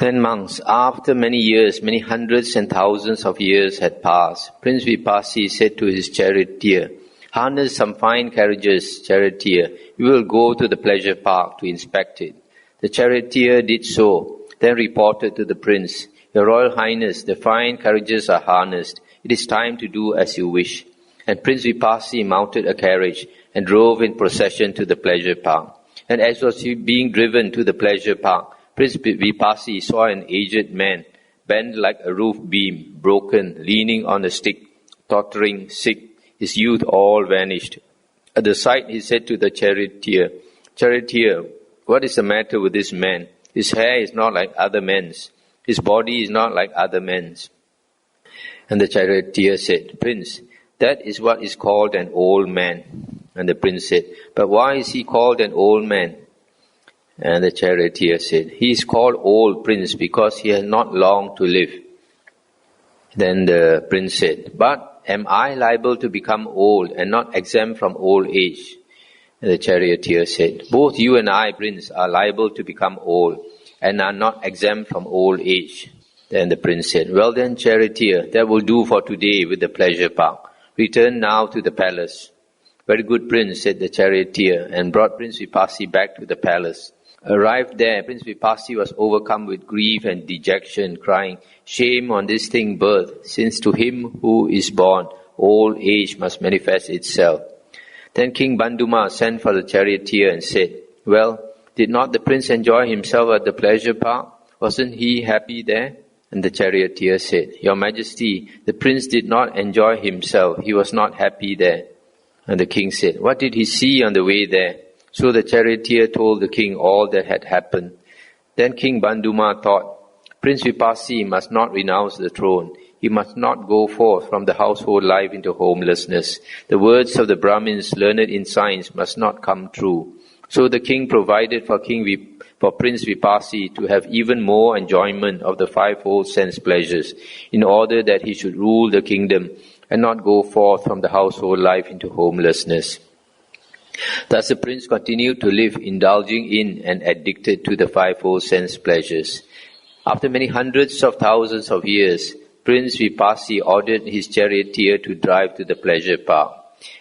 Then monks, after many years, many hundreds and thousands of years had passed, Prince Vipassi said to his charioteer, "Harness some fine carriages, charioteer. We will go to the pleasure park to inspect it." The charioteer did so, then reported to the prince, "Your Royal Highness, the fine carriages are harnessed. It is time to do as you wish." And Prince Vipassi mounted a carriage and drove in procession to the pleasure park. And as was being driven to the pleasure park, Prince Vipassi saw an aged man, bent like a roof beam, broken, leaning on a stick, tottering, sick, his youth all vanished. At the sight he said to the charioteer, "Charioteer, what is the matter with this man? His hair is not like other men's. His body is not like other men's." And the charioteer said, "Prince, that is what is called an old man." And the prince said, "But why is he called an old man?" And the charioteer said, "He is called old, prince, because he has not long to live." Then the prince said, "But am I liable to become old and not exempt from old age?" And the charioteer said, "Both you and I, prince, are liable to become old and are not exempt from old age." Then the prince said, "Well then, charioteer, that will do for today with the pleasure park. Return now to the palace." "Very good, prince," said the charioteer, and brought Prince Vipassi back to the palace. Arrived there, Prince Vipassi was overcome with grief and dejection, crying, "Shame on this thing birth, since to him who is born, old age must manifest itself." Then King Banduma sent for the charioteer and said, "Well, did not the prince enjoy himself at the pleasure park? Wasn't he happy there?" And the charioteer said, "Your Majesty, the prince did not enjoy himself. He was not happy there." And the king said, "What did he see on the way there?" So the charioteer told the king all that had happened. Then King Banduma thought, "Prince Vipassi must not renounce the throne. He must not go forth from the household life into homelessness. The words of the Brahmins learned in science must not come true." So the king provided for Prince Vipassi to have even more enjoyment of the fivefold sense pleasures, in order that he should rule the kingdom and not go forth from the household life into homelessness. Thus the prince continued to live, indulging in and addicted to the fivefold sense pleasures. After many hundreds of thousands of years, Prince Vipassi ordered his charioteer to drive to the pleasure park.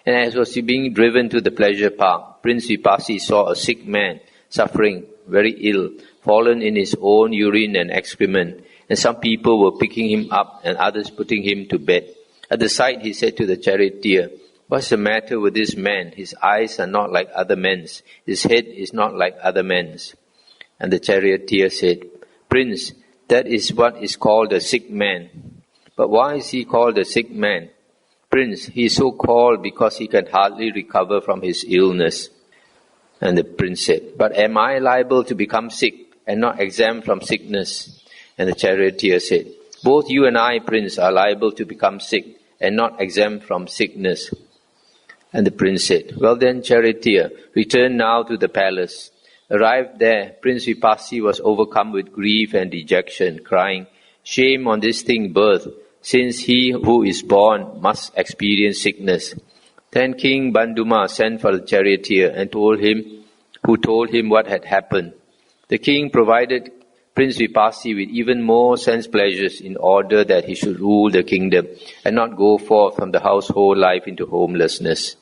And as was being driven to the pleasure park, Prince Vipassi saw a sick man, suffering, very ill, fallen in his own urine and excrement, and some people were picking him up and others putting him to bed. At the sight he said to the charioteer, "What's the matter with this man? His eyes are not like other men's. His head is not like other men's." And the charioteer said, "Prince, that is what is called a sick man." "But why is he called a sick man?" "Prince, he is so called because he can hardly recover from his illness." And the prince said, "But am I liable to become sick and not exempt from sickness?" And the charioteer said, "Both you and I, prince, are liable to become sick and not exempt from sickness." And the prince said, "Well then, charioteer, return now to the palace." Arrived there, Prince Vipassi was overcome with grief and dejection, crying, "Shame on this thing birth, since he who is born must experience sickness." Then King Banduma sent for the charioteer and told him what had happened. The king provided Prince Vipassi with even more sense pleasures in order that he should rule the kingdom and not go forth from the household life into homelessness.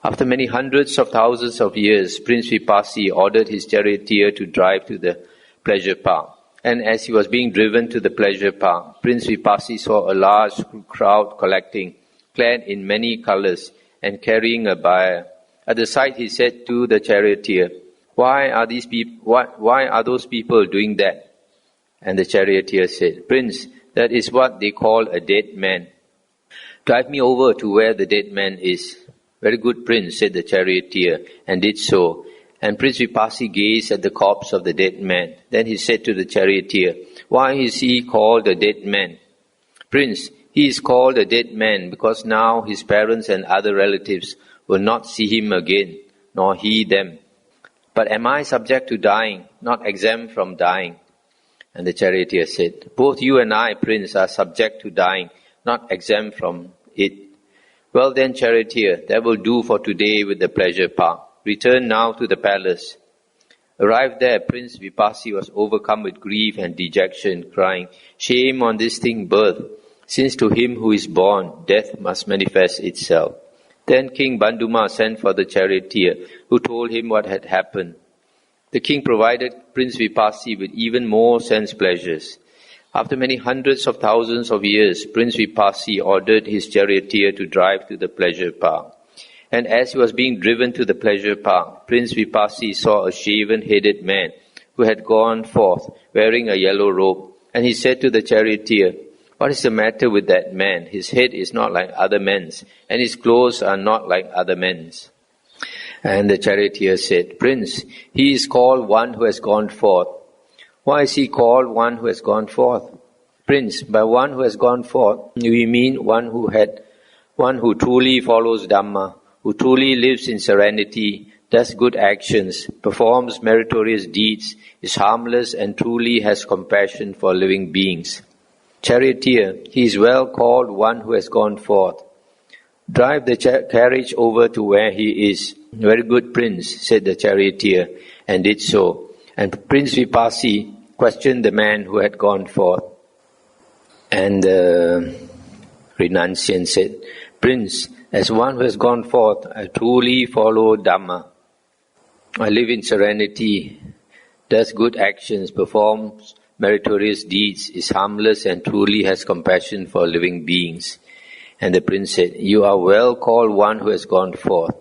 After many hundreds of thousands of years, Prince Vipassi ordered his charioteer to drive to the pleasure park. And as he was being driven to the pleasure park, Prince Vipassi saw a large crowd collecting, clad in many colors and carrying a bier. At the sight he said to the charioteer, Why are those people doing that?" And the charioteer said, "Prince, that is what they call a dead man. Drive me over to where the dead man is." "Very good, prince," said the charioteer, and did so. And Prince Vipassi gazed at the corpse of the dead man. Then he said to the charioteer, "Why is he called a dead man?" "Prince, he is called a dead man because now his parents and other relatives will not see him again, nor he them. But am I subject to dying, not exempt from dying?" And the charioteer said, "Both you and I, prince, are subject to dying, not exempt from it." "Well then, charioteer, that will do for today with the pleasure park. Return now to the palace." Arrived there, Prince Vipassi was overcome with grief and dejection, crying, "Shame on this thing birth, since to him who is born, death must manifest itself." Then King Banduma sent for the charioteer, who told him what had happened. The king provided Prince Vipassi with even more sense pleasures. After many hundreds of thousands of years, Prince Vipassi ordered his charioteer to drive to the pleasure park. And as he was being driven to the pleasure park, Prince Vipassi saw a shaven-headed man who had gone forth wearing a yellow robe. And he said to the charioteer, "What is the matter with that man? His head is not like other men's, and his clothes are not like other men's." And the charioteer said, "Prince, he is called one who has gone forth." "Why is he called one who has gone forth?" "Prince, by one who has gone forth, we mean one who truly follows Dhamma, who truly lives in serenity, does good actions, performs meritorious deeds, is harmless and truly has compassion for living beings." "Charioteer, he is well called one who has gone forth. Drive the carriage over to where he is." "Very good, Prince," said the charioteer, and did so. And Prince Vipassi questioned the man who had gone forth. And the renunciant said, "Prince, as one who has gone forth, I truly follow Dhamma. I live in serenity, does good actions, performs meritorious deeds, is harmless and truly has compassion for living beings." And the prince said, "You are well called one who has gone forth."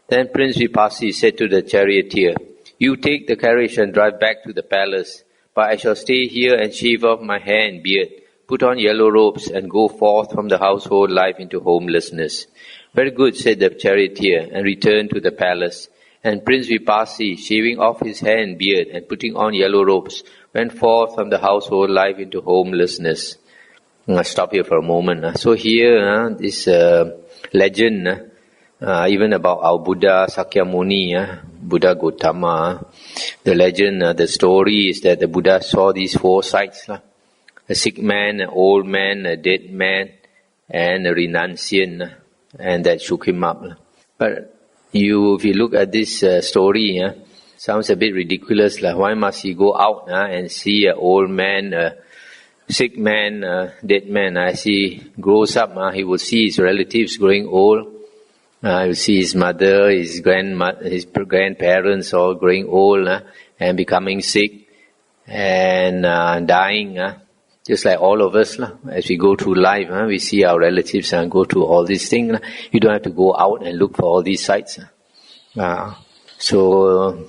Then Prince Vipassi said to the charioteer, "You take the carriage and drive back to the palace, but I shall stay here and shave off my hair and beard, put on yellow robes, and go forth from the household life into homelessness." "Very good," said the charioteer, and returned to the palace. And Prince Vipassi, shaving off his hair and beard and putting on yellow robes, went forth from the household life into homelessness. I'll stop here for a moment. So here, this legend, even about our Buddha Sakyamuni, Buddha Gautama, the legend, the story is that the Buddha saw these four sights. A sick man, an old man, a dead man, and a renunciant, and that shook him up. But if you look at this story, sounds a bit ridiculous. Why must he go out and see an old man, a sick man, a dead man? As he grows up, he will see his relatives growing old. He will see his mother, his grandparents all growing old and becoming sick and dying. Just like all of us, as we go through life, we see our relatives and go through all these things. You don't have to go out and look for all these sights. So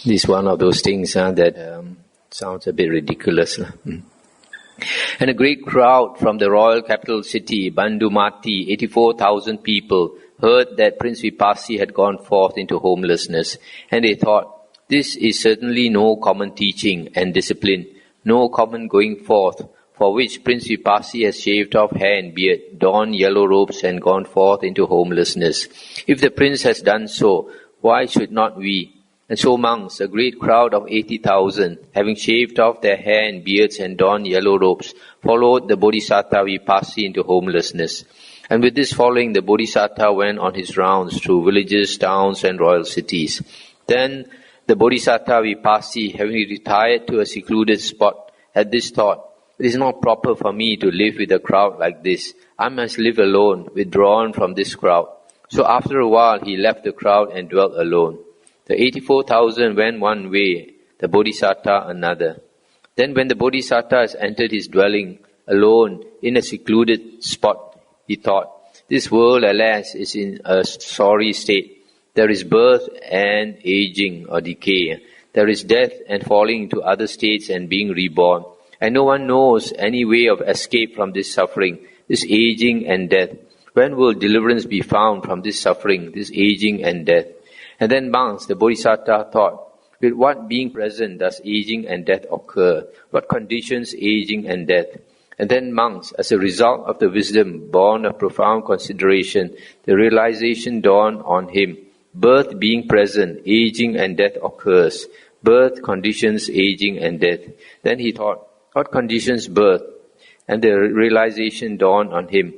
this is one of those things that sounds a bit ridiculous. And a great crowd from the royal capital city, Bandumati, 84,000 people, heard that Prince Vipassi had gone forth into homelessness. And they thought, "This is certainly no common teaching and discipline, no common going forth, for which Prince Vipassi has shaved off hair and beard, donned yellow robes and gone forth into homelessness. If the prince has done so, why should not we?" And so monks, a great crowd of 80,000, having shaved off their hair and beards and donned yellow robes, followed the Bodhisattva Vipassi into homelessness. And with this following, the Bodhisattva went on his rounds through villages, towns and royal cities. Then the Bodhisattva Vipassi, having retired to a secluded spot, had this thought, "It is not proper for me to live with a crowd like this. I must live alone, withdrawn from this crowd." So after a while, he left the crowd and dwelt alone. The 84,000 went one way, the Bodhisattva another. Then when the Bodhisattva has entered his dwelling, alone, in a secluded spot, he thought, "This world, alas, is in a sorry state. There is birth and aging or decay. There is death and falling into other states and being reborn. And no one knows any way of escape from this suffering, this aging and death. When will deliverance be found from this suffering, this aging and death?" And then monks, the Bodhisattva thought, with what being present does aging and death occur? What conditions aging and death? And then monks, as a result of the wisdom born of profound consideration, the realization dawned on him. Birth being present, aging and death occurs. Birth conditions aging and death. Then he thought, what conditions birth? And the realization dawned on him.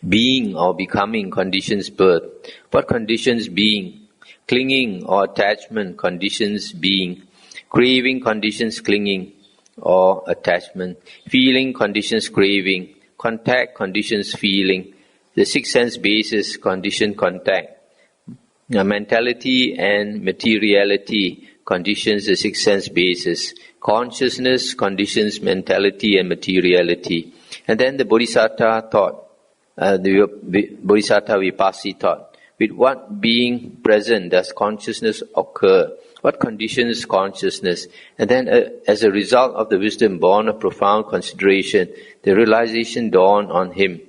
Being or becoming conditions birth. What conditions being? Clinging or attachment conditions being. Craving conditions clinging or attachment. Feeling conditions craving. Contact conditions feeling. The six sense bases condition contact. Mentality and materiality conditions the six sense bases. Consciousness conditions mentality and materiality. And then the Bodhisattva thought, the Bodhisattva Vipassana thought, with what being present does consciousness occur? What conditions consciousness? And then as a result of the wisdom born of profound consideration, the realization dawned on him.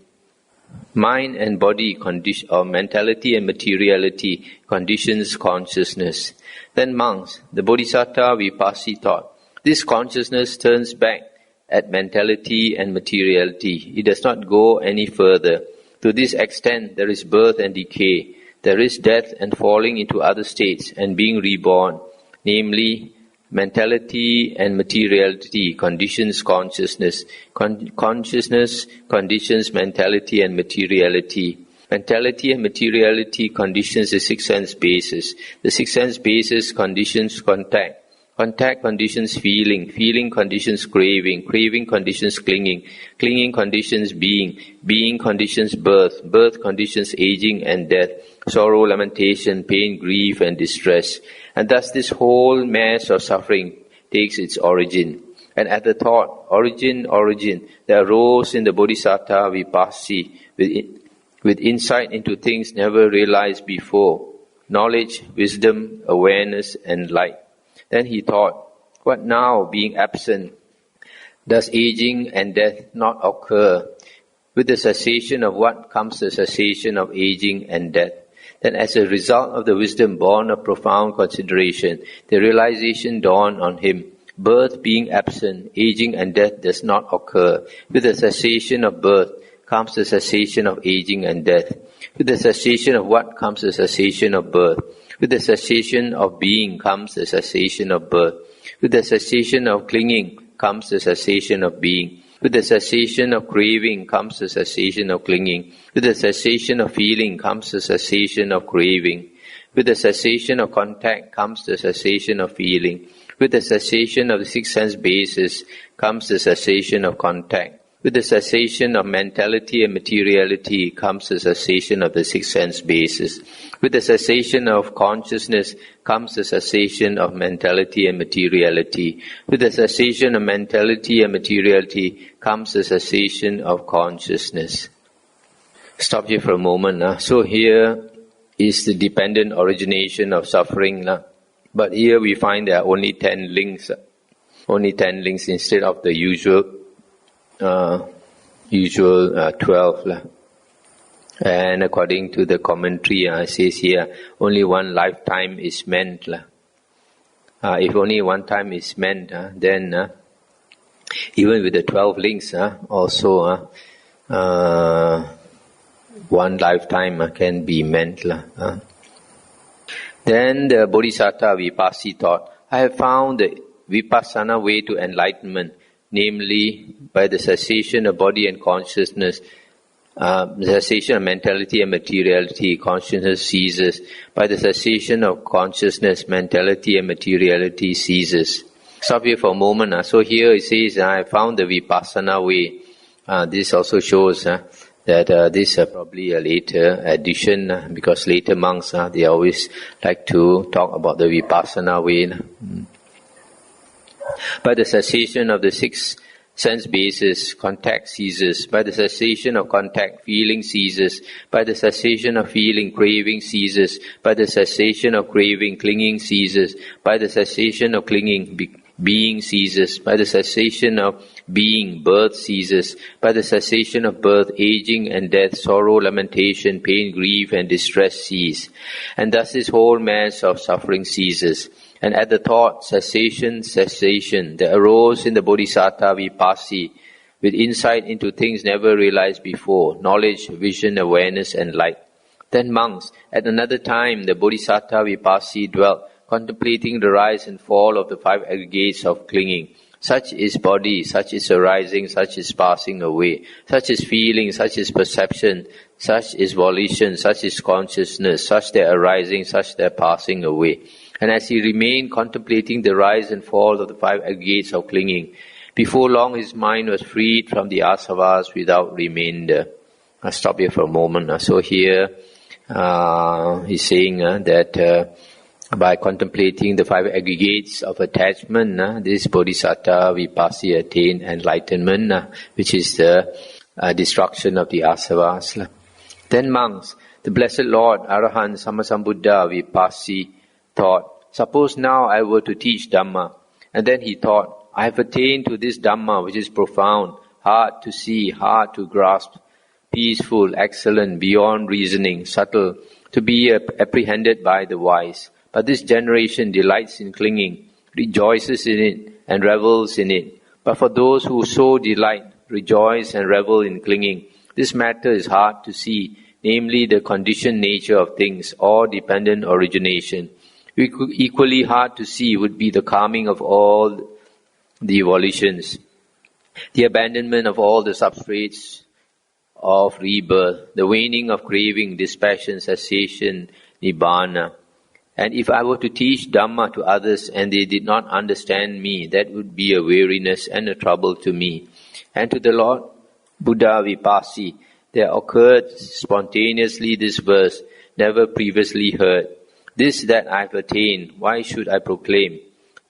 Mind and body condition, or mentality and materiality conditions consciousness. Then monks, the Bodhisattva Vipassana thought, this consciousness turns back at mentality and materiality. It does not go any further. To this extent, there is birth and decay. There is death and falling into other states and being reborn. Namely, mentality and materiality conditions consciousness. Consciousness conditions mentality and materiality. Mentality and materiality conditions the six sense bases. The six sense bases conditions contact. Contact conditions feeling. Feeling conditions craving. Craving conditions clinging. Clinging conditions being. Being conditions birth. Birth conditions aging and death. Sorrow, lamentation, pain, grief and distress. And thus this whole mass of suffering takes its origin. And at the thought, origin, there arose in the Bodhisattva Vipassana with insight into things never realized before, knowledge, wisdom, awareness and light. Then he thought, what now, being absent, does aging and death not occur? With the cessation of what comes the cessation of aging and death? Then as a result of the wisdom born of profound consideration, the realization dawned on him. Birth being absent, aging and death does not occur. With the cessation of birth comes the cessation of aging and death. With the cessation of what comes the cessation of birth? With the cessation of being comes the cessation of birth. With the cessation of clinging comes the cessation of being. With the cessation of craving comes the cessation of clinging. With the cessation of feeling comes the cessation of craving. With the cessation of contact comes the cessation of feeling. With the cessation of the six sense bases comes the cessation of contact. With the cessation of mentality and materiality comes the cessation of the six sense bases. With the cessation of consciousness comes the cessation of mentality and materiality. With the cessation of mentality and materiality comes the cessation of consciousness. Stop here for a moment. So here is the dependent origination of suffering. But here we find there are only 10 links. Only 10 links instead of the usual 12. And according to the commentary, it says here, only one lifetime is meant. If only one time is meant, then even with the 12 links, also one lifetime can be meant. Then the Bodhisattva Vipassana thought, I have found the Vipassana way to enlightenment, namely by the cessation of body and consciousness, the cessation of mentality and materiality, consciousness ceases. By the cessation of consciousness, mentality and materiality ceases. Stop here for a moment. So here it says, I found the Vipassana way. This also shows that this is probably a later addition, because later monks, they always like to talk about the Vipassana way. By the cessation of the six sense bases, contact ceases. By the cessation of contact, feeling ceases. By the cessation of feeling, craving ceases. By the cessation of craving, clinging ceases. By the cessation of clinging, being ceases. By the cessation of being, birth ceases. By the cessation of birth, aging and death, sorrow, lamentation, pain, grief and distress cease. And thus this whole mass of suffering ceases. And at the thought, cessation, there arose in the Bodhisattva Vipassana with insight into things never realized before, knowledge, vision, awareness and light. Then monks, at another time the Bodhisattva Vipassana dwelt, contemplating the rise and fall of the five aggregates of clinging. Such is body, such is arising, such is passing away. Such is feeling, such is perception, such is volition, such is consciousness, such their arising, such their passing away. And as he remained contemplating the rise and fall of the five aggregates of clinging, before long his mind was freed from the asavas without remainder. I'll stop here for a moment. So here he's saying that by contemplating the five aggregates of attachment, this bodhisattva vipassy attained enlightenment, which is the destruction of the asavas. Then monks, the blessed Lord Arahant Sammasambuddha Vipassy thought, suppose now I were to teach Dhamma. And then he thought, I have attained to this Dhamma which is profound, hard to see, hard to grasp, peaceful, excellent, beyond reasoning, subtle, to be apprehended by the wise. But this generation delights in clinging, rejoices in it, and revels in it. But for those who so delight, rejoice, and revel in clinging, this matter is hard to see, namely the conditioned nature of things or dependent origination. Equally hard to see would be the calming of all the volitions, the abandonment of all the substrates of rebirth, the waning of craving, dispassion, cessation, nibbana. And if I were to teach Dhamma to others and they did not understand me, that would be a weariness and a trouble to me. And to the Lord Buddha Vipassy, there occurred spontaneously this verse, never previously heard. This that I have attained, why should I proclaim?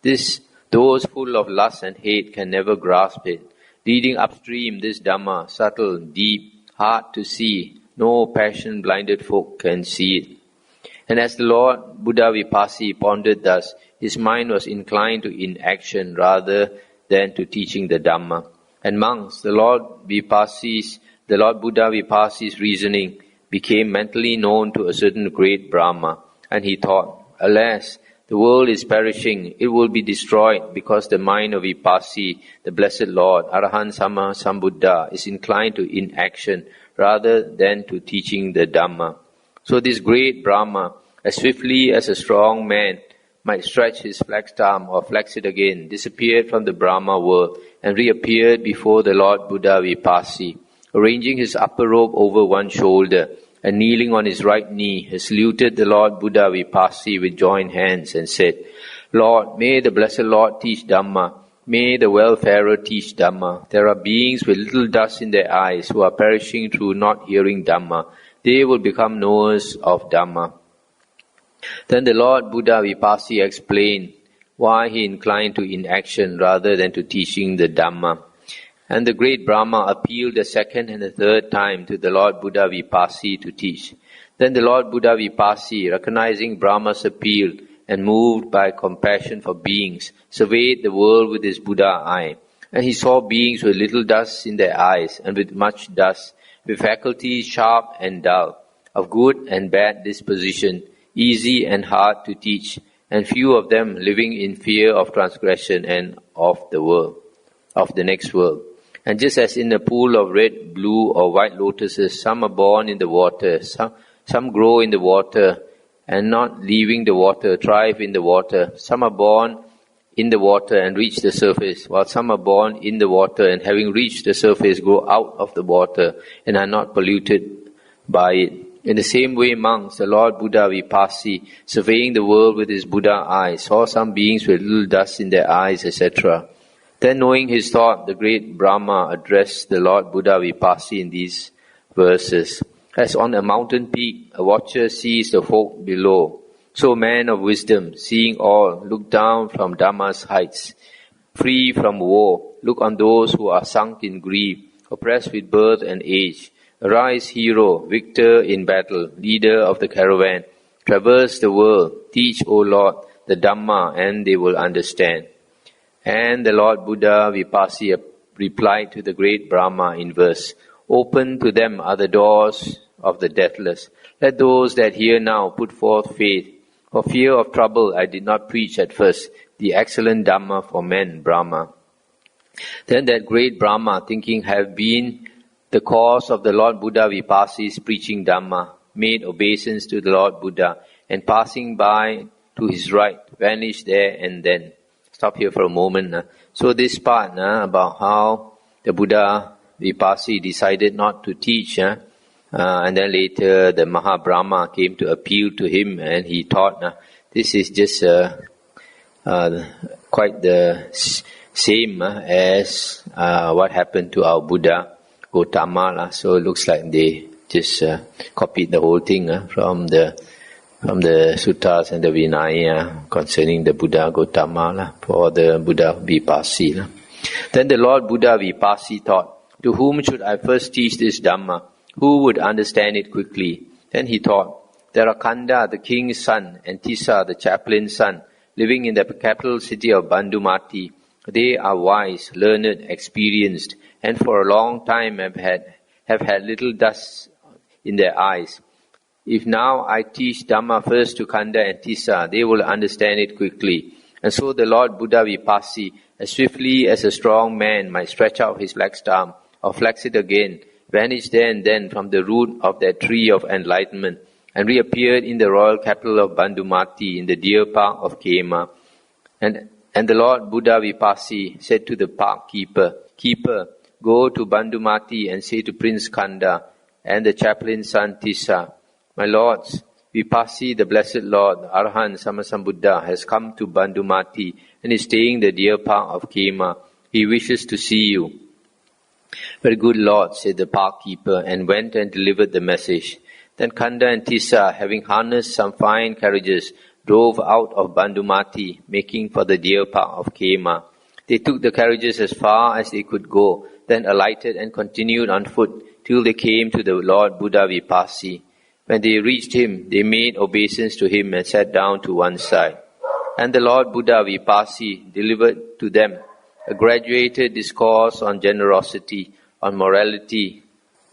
Those full of lust and hate can never grasp it. Leading upstream this Dhamma, subtle, deep, hard to see, no passion-blinded folk can see it. And as the Lord Buddha Vipassy pondered thus, his mind was inclined to inaction rather than to teaching the Dhamma. And monks, the Lord Buddha Vipassy's reasoning became mentally known to a certain great Brahma, and he thought, alas, the world is perishing, it will be destroyed because the mind of Vipassy, the blessed Lord, Arahant Sammasambuddha, is inclined to inaction rather than to teaching the Dhamma. So this great Brahma, as swiftly as a strong man might stretch his flexed arm or flex it again, disappeared from the Brahma world and reappeared before the Lord Buddha Vipassy, arranging his upper robe over one shoulder and kneeling on his right knee, he saluted the Lord Buddha Vipassy with joined hands and said, Lord, may the blessed Lord teach Dhamma. May the well-farer teach Dhamma. There are beings with little dust in their eyes who are perishing through not hearing Dhamma. They will become knowers of Dhamma. Then the Lord Buddha Vipassy explained why he inclined to inaction rather than to teaching the Dhamma. And the great Brahma appealed the second and the third time to the Lord Buddha Vipassy to teach. Then the Lord Buddha Vipassy, recognizing Brahma's appeal and moved by compassion for beings, surveyed the world with his Buddha eye. And he saw beings with little dust in their eyes and with much dust, with faculties sharp and dull, of good and bad disposition, easy and hard to teach, and few of them living in fear of transgression and of the next world. And just as in a pool of red, blue or white lotuses, some are born in the water, some grow in the water and not leaving the water, thrive in the water. Some are born in the water and reach the surface, while some are born in the water and having reached the surface go out of the water and are not polluted by it. In the same way, monks, the Lord Buddha Vipassy, surveying the world with his Buddha eye, saw some beings with little dust in their eyes, etc. Then knowing his thought, the great Brahma addressed the Lord Buddha Vipassy in these verses. As on a mountain peak, a watcher sees the folk below, so man of wisdom, seeing all, look down from Dhamma's heights. Free from woe, look on those who are sunk in grief, oppressed with birth and age. Arise, hero, victor in battle, leader of the caravan. Traverse the world, teach, O Lord, the Dhamma, and they will understand. And the Lord Buddha Vipassy replied to the great Brahma in verse, Open to them are the doors of the deathless. Let those that hear now put forth faith. For fear of trouble I did not preach at first the excellent Dhamma for men, Brahma. Then that great Brahma, thinking have been the cause of the Lord Buddha Vipassy's preaching Dhamma, made obeisance to the Lord Buddha, and passing by to his right, vanished there and then. Stop here for a moment. So this part about how the Buddha Vipassi decided not to teach, and then later the Mahabrahma came to appeal to him and he taught. This is just quite the same as what happened to our Buddha Gautama. So it looks like they just copied the whole thing from the suttas and the Vinaya concerning the Buddha Gautama for the Buddha Vipassi. Then the Lord Buddha Vipassi taught, to whom should I first teach this Dhamma? Who would understand it quickly? Then he taught, there are Kanda, the king's son, and Tissa, the chaplain's son, living in the capital city of Bandumati. They are wise, learned, experienced, and for a long time have had little dust in their eyes. If now I teach Dhamma first to Kanda and Tissa, they will understand it quickly. And so the Lord Buddha Vipassi, as swiftly as a strong man might stretch out his flexed arm, or flex it again, vanished there and then from the root of that tree of enlightenment, and reappeared in the royal capital of Bandumati, in the deer park of Kema. And the Lord Buddha Vipassi said to the park keeper, Keeper, go to Bandumati and say to Prince Kanda and the chaplain's son Tissa, My lords, Vipassi, the blessed Lord, Arahant Sammasambuddha, has come to Bandumati and is staying in the deer park of Kema. He wishes to see you. Very good Lord, said the park keeper, and went and delivered the message. Then Kanda and Tissa, having harnessed some fine carriages, drove out of Bandumati, making for the deer park of Kema. They took the carriages as far as they could go, then alighted and continued on foot till they came to the Lord Buddha Vipassi. When they reached him, they made obeisance to him and sat down to one side. And the Lord Buddha Vipassi delivered to them a graduated discourse on generosity, on morality,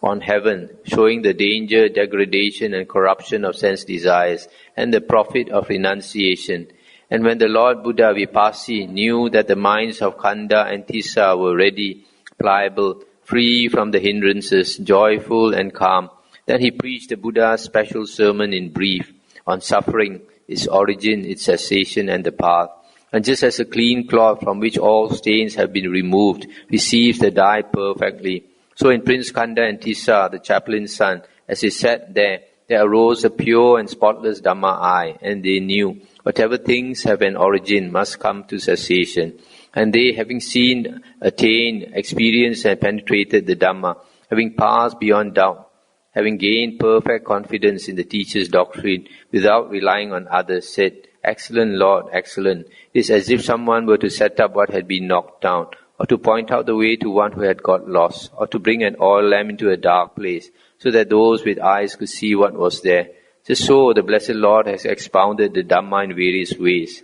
on heaven, showing the danger, degradation and corruption of sense desires and the profit of renunciation. And when the Lord Buddha Vipassi knew that the minds of Kanda and Tissa were ready, pliable, free from the hindrances, joyful and calm, then he preached the Buddha's special sermon in brief on suffering, its origin, its cessation and the path. And just as a clean cloth from which all stains have been removed receives the dye perfectly, so in Prince Kanda and Tissa, the chaplain's son, as he sat there arose a pure and spotless Dhamma eye, and they knew whatever things have an origin must come to cessation. And they, having seen, attained, experienced and penetrated the Dhamma, having passed beyond doubt, having gained perfect confidence in the teacher's doctrine without relying on others, said, Excellent Lord, excellent. It is as if someone were to set up what had been knocked down, or to point out the way to one who had got lost, or to bring an oil lamp into a dark place, so that those with eyes could see what was there. Just so the Blessed Lord has expounded the Dhamma in various ways.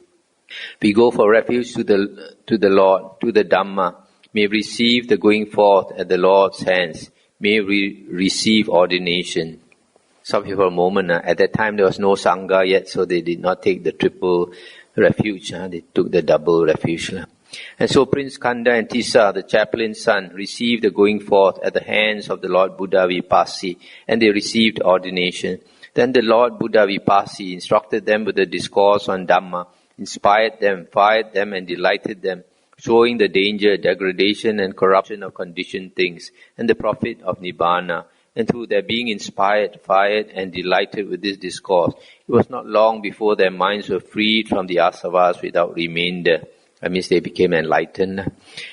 We go for refuge to the Lord, to the Dhamma. May we receive the going forth at the Lord's hands. May we receive ordination. Stop here for a moment. At that time there was no Sangha yet, so they did not take the triple refuge. They took the double refuge. And so Prince Kanda and Tissa, the chaplain's son, received the going forth at the hands of the Lord Buddha Vipassi, and they received ordination. Then the Lord Buddha Vipassi instructed them with a discourse on Dhamma, inspired them, fired them and delighted them, showing the danger, degradation and corruption of conditioned things, and the profit of Nibbana. And through their being inspired, fired and delighted with this discourse, it was not long before their minds were freed from the asavas without remainder. That means they became enlightened.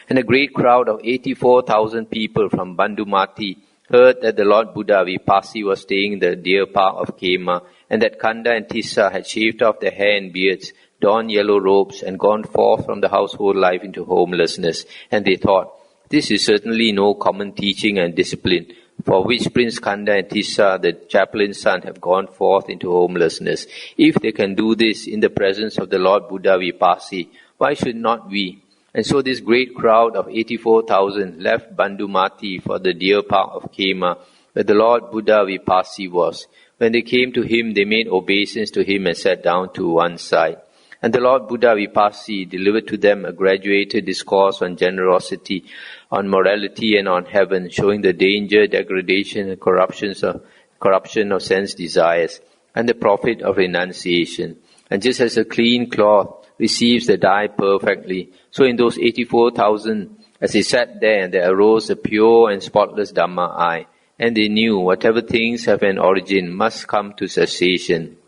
And a great crowd of 84,000 people from Bandumati heard that the Lord Buddha Vipassi was staying in the deer park of Kema, and that Kanda and Tissa had shaved off their hair and beards, donned yellow robes, and gone forth from the household life into homelessness. And they thought, this is certainly no common teaching and discipline, for which Prince Kanda and Tissa, the chaplain's son, have gone forth into homelessness. If they can do this in the presence of the Lord Buddha Vipassi, why should not we? And so this great crowd of 84,000 left Bandumati for the deer park of Kema, where the Lord Buddha Vipassi was. When they came to him, they made obeisance to him and sat down to one side. And the Lord Buddha Vipassi delivered to them a graduated discourse on generosity, on morality and on heaven, showing the danger, degradation and corruption of sense desires, and the profit of renunciation. And just as a clean cloth receives the die perfectly. So in those 84,000, as they sat there arose a pure and spotless Dhamma eye, and they knew whatever things have an origin must come to cessation.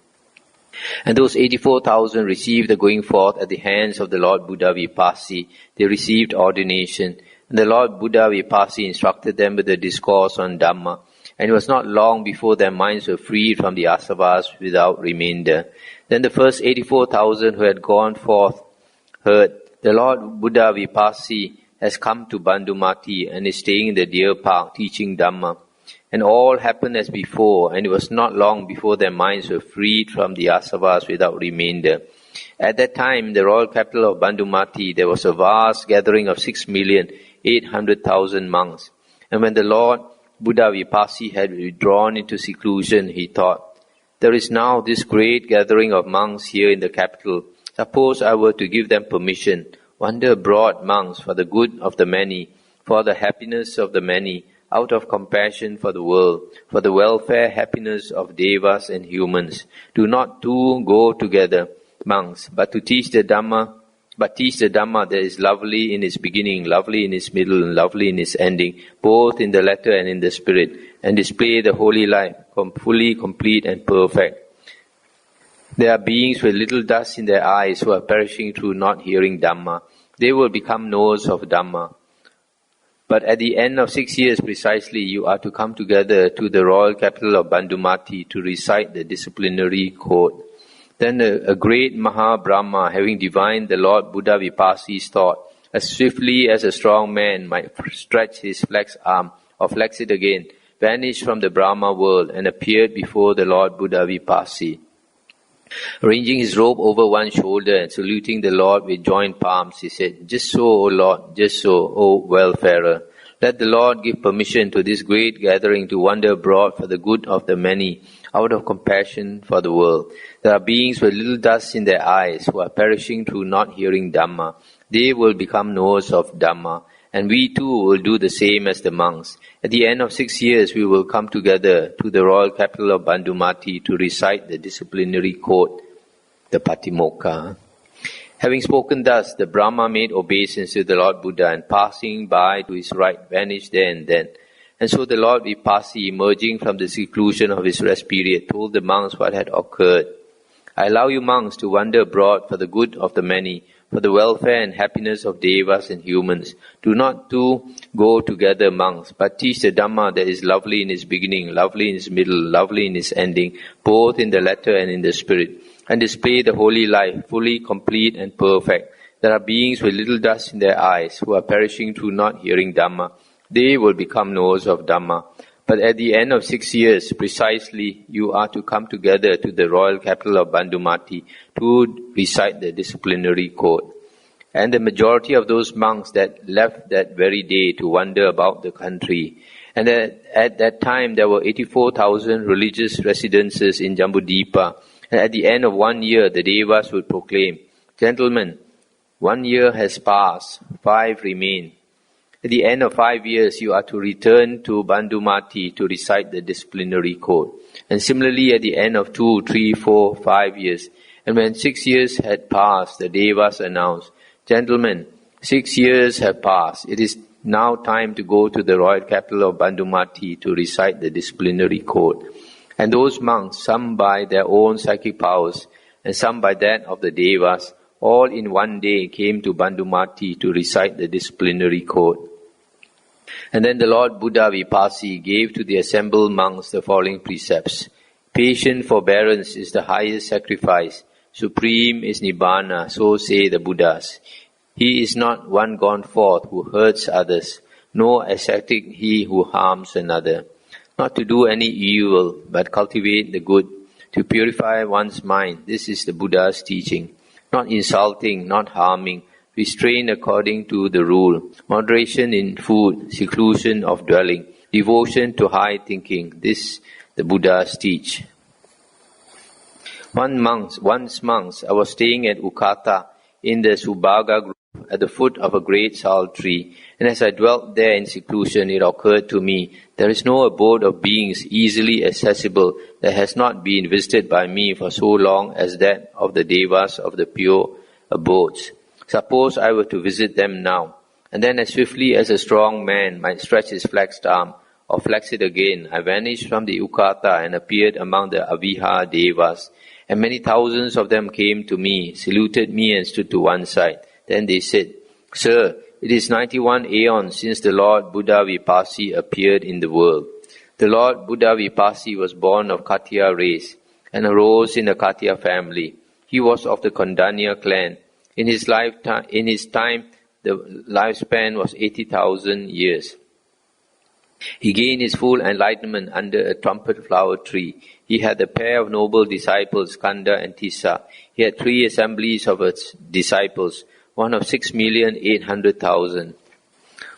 And those 84,000 received the going forth at the hands of the Lord Buddha Vipassi. They received ordination. And the Lord Buddha Vipassi instructed them with a discourse on Dhamma. And it was not long before their minds were freed from the asavas without remainder. Then the first 84,000 who had gone forth heard, the Lord Buddha Vipassi has come to Bandumati and is staying in the deer park teaching Dhamma. And all happened as before, and it was not long before their minds were freed from the asavas without remainder. At that time, in the royal capital of Bandumati, there was a vast gathering of 6,800,000 monks. And when the Lord Buddha Vipassi had withdrawn into seclusion, he thought, there is now this great gathering of monks here in the capital. Suppose I were to give them permission, wander abroad, monks, for the good of the many, for the happiness of the many, out of compassion for the world, for the welfare, happiness of devas and humans. Do not two go together, monks, but teach the Dhamma that is lovely in its beginning, lovely in its middle, and lovely in its ending, both in the letter and in the spirit, and display the holy life, fully complete and perfect. There are beings with little dust in their eyes who are perishing through not hearing Dhamma. They will become knowers of Dhamma. But at the end of 6 years precisely, you are to come together to the royal capital of Bandumati to recite the disciplinary code. Then a great Mahabrahma, having divined the Lord Buddha Vipassi's thought, as swiftly as a strong man might stretch his flexed arm or flex it again, vanished from the Brahma world and appeared before the Lord Buddha Vipassi. Arranging his robe over one shoulder and saluting the Lord with joined palms, he said, "Just so, O Lord, just so, O welfarer. Let the Lord give permission to this great gathering to wander abroad for the good of the many, out of compassion for the world. There are beings with little dust in their eyes who are perishing through not hearing Dhamma. They will become knowers of Dhamma. And we too will do the same as the monks. At the end of 6 years, we will come together to the royal capital of Bandumati to recite the disciplinary code, the Patimokkha." Having spoken thus, the Brahma made obeisance to the Lord Buddha and passing by to his right vanished there and then. And so the Lord Vipassi, emerging from the seclusion of his rest period, told the monks what had occurred. "I allow you monks to wander abroad for the good of the many, for the welfare and happiness of devas and humans. Do not two go together, monks, but teach the Dhamma that is lovely in its beginning, lovely in its middle, lovely in its ending, both in the letter and in the spirit, and display the holy life, fully complete and perfect. There are beings with little dust in their eyes who are perishing through not hearing Dhamma. They will become knowers of Dhamma. But at the end of 6 years, precisely, you are to come together to the royal capital of Bandumati to recite the disciplinary code." And the majority of those monks that left that very day to wander about the country. And at that time, there were 84,000 religious residences in Jambudipa. And at the end of 1 year, the devas would proclaim, "Gentlemen, 1 year has passed, 5 remain. At the end of 5 years, you are to return to Bandumati to recite the disciplinary code." And similarly, at the end of 2, 3, 4, 5 years. And when 6 years had passed, the devas announced, "Gentlemen, 6 years have passed. It is now time to go to the royal capital of Bandumati to recite the disciplinary code." And those monks, some by their own psychic powers, and some by that of the devas, all in one day came to Bandumati to recite the disciplinary code. And then the Lord Buddha Vipassi gave to the assembled monks the following precepts. "Patient forbearance is the highest sacrifice. Supreme is Nibbana, so say the Buddhas. He is not one gone forth who hurts others, nor ascetic he who harms another. Not to do any evil, but cultivate the good. To purify one's mind, this is the Buddha's teaching. Not insulting, not harming, restraint according to the rule, moderation in food, seclusion of dwelling, devotion to high thinking. This the Buddhas teach." Once monks, I was staying at Ukata in the Subhaga group at the foot of a great sal tree, and as I dwelt there in seclusion, it occurred to me, there is no abode of beings easily accessible that has not been visited by me for so long as that of the devas of the pure abodes. Suppose I were to visit them now, and then as swiftly as a strong man might stretch his flexed arm, or flex it again, I vanished from the Ukata and appeared among the Aviha Devas, and many thousands of them came to me, saluted me and stood to one side. Then they said, Sir, it is 91 aeons since the Lord Buddha Vipassi appeared in the world. The Lord Buddha Vipassi was born of Katya race and arose in the Katya family. He was of the Kondanya clan. In his time, the lifespan was 80,000 years. He gained his full enlightenment under a trumpet flower tree. He had a pair of noble disciples, Kanda and Tissa. He had 3 assemblies of his disciples, one of 6,800,000,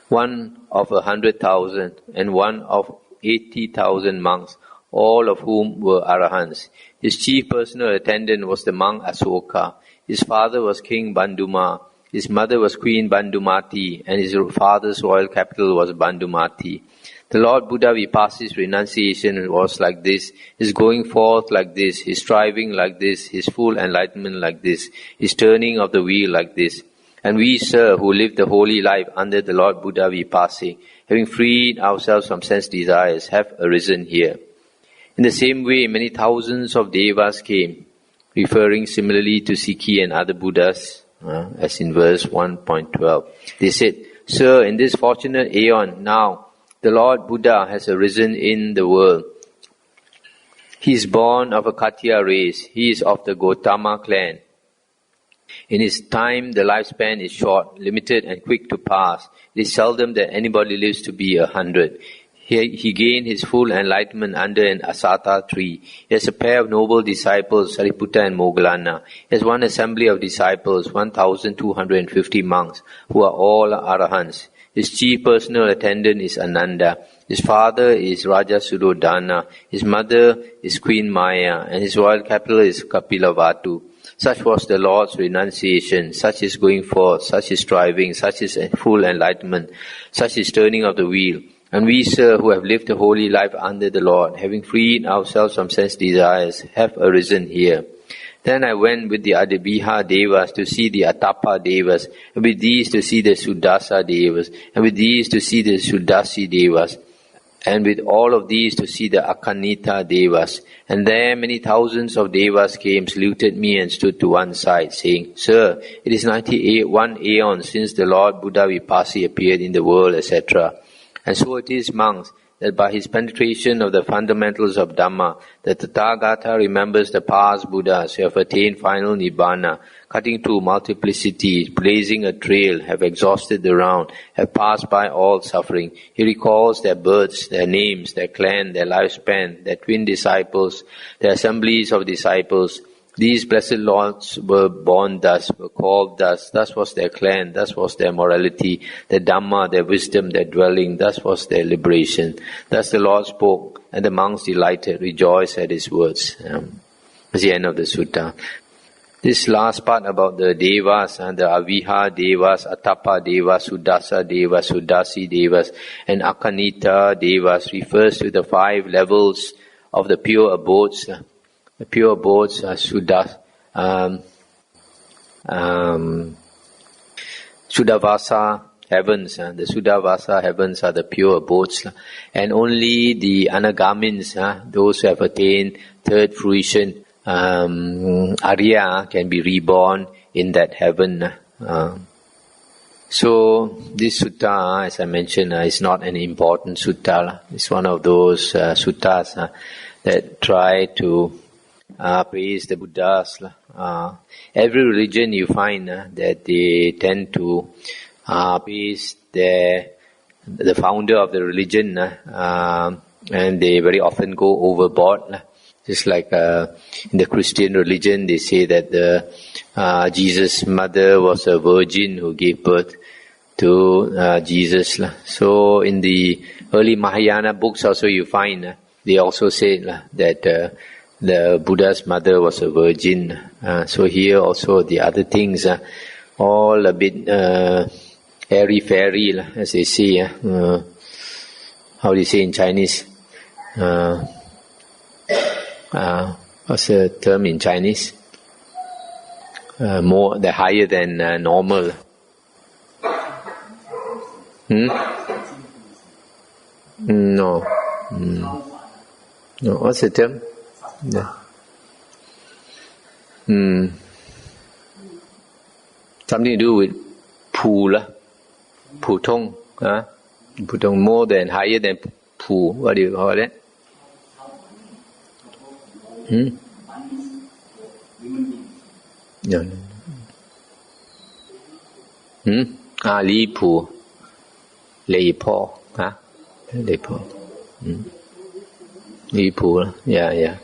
one of 100,000, and one of 80,000 monks, all of whom were Arahants. His chief personal attendant was the monk Asoka. His father was King Banduma. His mother was Queen Bandumati, and his father's royal capital was Bandumati. The Lord Buddha Vipassi's renunciation was like this, his going forth like this, his striving like this, his full enlightenment like this, his turning of the wheel like this. And we, sir, who live the holy life under the Lord Buddha Vipassi, having freed ourselves from sense desires, have arisen here. In the same way, many thousands of devas came, referring similarly to Sikhi and other Buddhas, as in verse 1.12. They said, Sir, in this fortunate aeon now, the Lord Buddha has arisen in the world. He is born of a Katya race. He is of the Gautama clan. In his time, the lifespan is short, limited and quick to pass. It is seldom that anybody lives to be 100. He gained his full enlightenment under an asata tree. He has a pair of noble disciples, Sariputta and Moggallana. He has one assembly of disciples, 1,250 monks, who are all arahants. His chief personal attendant is Ananda. His father is Raja Suddhodana. His mother is Queen Maya, and his royal capital is Kapilavatthu. Such was the Lord's renunciation, such is going forth, such is striving, such is full enlightenment, such is turning of the wheel. And we, sir, who have lived a holy life under the Lord, having freed ourselves from sense desires, have arisen here. Then I went with the Adibiha Devas to see the Atapa Devas, and with these to see the Suddasa Devas, and with these to see the Suddasi Devas, and with all of these to see the Akanita Devas. And there many thousands of Devas came, saluted me and stood to one side, saying, Sir, it is 91 aeons since the Lord Buddha Vipassi appeared in the world, etc. And so it is, monks, that by his penetration of the fundamentals of Dhamma, the Tathagata remembers the past Buddhas who have attained final Nibbana, cutting through multiplicity, blazing a trail, have exhausted the round, have passed by all suffering. He recalls their births, their names, their clan, their lifespan, their twin disciples, their assemblies of disciples. These blessed lords were born thus, were called thus was their clan, thus was their morality, their Dhamma, their wisdom, their dwelling, thus was their liberation. Thus the Lord spoke, and the monks delighted, rejoiced at his words. That's the end of the sutta. This last part about the Devas, and the Aviha Devas, Atapa Devas, Suddasa Devas, Suddasi Devas, and Akanita Devas refers to the 5 levels of the pure abodes. The pure abodes are Suddhavasa heavens. The Suddhavasa heavens are the pure abodes. And only the Anagamins, those who have attained third fruition, Arya, can be reborn in that heaven. So this sutta, as I mentioned, is not an important sutta. It's one of those suttas that try to praise the Buddhas. Every religion you find that they tend to praise the founder of the religion, and they very often go overboard. Just like in the Christian religion, they say that Jesus' mother was a virgin who gave birth to Jesus. So in the early Mahayana books also you find, they also say that the Buddha's mother was a virgin. So here also the other things are all a bit airy-fairy, as they say. How do you say in Chinese? What's the term in Chinese? more, they're higher than normal. No. No. What's the term? Yeah. Something to do with Pula, Putong, Putong, more than, higher than Pu. What do you call it? No. Li Pu. Li Po. Li Po. Li Pu. Yeah.